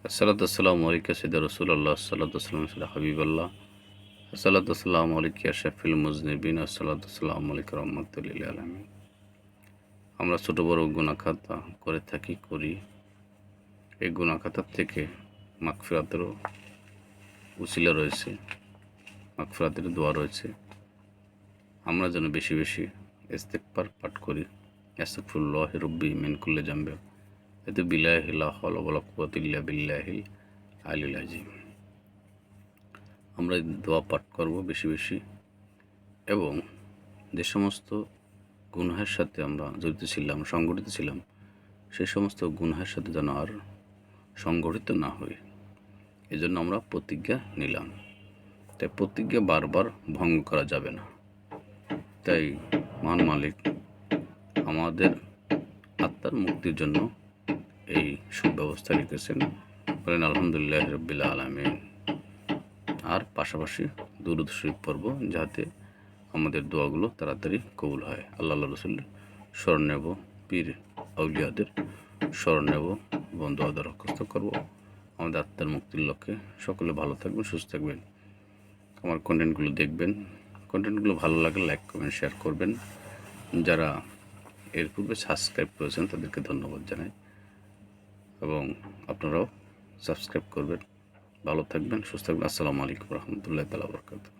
আসসালাতু আসসালামু আলাইকা সাইয়্যিদা রাসূলুল্লাহ আসসালাতু আসসালামু আলা হাবিবাল্লাহ আসসালাতু আসসালামু আলাইকা আশরাফিল মুজনিবিন আসসালাতু আসসালামু আলাইকা রাহমাতুল লিল আলামিন। আমরা ছোট বড় গুনাহ খাতা করে থাকি করি। এই গুনাহ খাতার থেকে মাগফিরাতেরও উসিলা রয়েছে, মাগফিরাতের দোয়া রয়েছে। আমরা যেন বেশি বেশি ইস্তেগফার পাঠ করি। আস্তাগফিরুল্লাহি রাব্বি মিন কুল্লি যামবি এতে বিল্লাহি লা হাওলা ওয়ালা কুওয়াতা ইল্লা বিল্লাহিল আলিয়্যিল আযীম। আমরা এই দোয়া পাঠ করব বেশি বেশি, এবং যে সমস্ত গুনাহের সাথে আমরা জড়িত ছিলাম, সংগঠিত ছিলাম, সেই সমস্ত গুনাহের সাথে যেন আর সংগঠিত না হই, এজন্য আমরা প্রতিজ্ঞা নিলাম। তাই প্রতিজ্ঞা বারবার ভঙ্গ করা যাবে না। তাই মহান মালিক আমাদের আত্মার মুক্তির জন্য এই সুব্যবস্থা রেখেছেন। বলেন আলহামদুলিল্লাহ রাব্বিল আলামিন। আর পাশাপাশি দুরূদ শরীফ পড়ব, যাতে আমাদের দোয়াগুলো তাড়াতাড়ি কবুল হয়। আল্লাহ রসুলের স্মরণ নেব, পীর আউলিয়াদের স্মরণ নেব এবং দোয়া দরখাস্ত করব আমাদের আত্মার মুক্তির লক্ষ্যে। সকলে ভালো থাকবেন, সুস্থ থাকবেন, আমার কন্টেন্টগুলো দেখবেন। কন্টেন্টগুলো ভালো লাগলে লাইক কমেন্ট শেয়ার করবেন। যারা এর পূর্বে সাবস্ক্রাইব করেছেন তাদেরকে ধন্যবাদ জানাই, এবং আপনারাও সাবস্ক্রাইব করবেন। ভালো থাকবেন, সুস্থ থাকবেন। আসসালামু আলাইকুম রহমতুল্লাহ তাআলা বারাকাতুহু।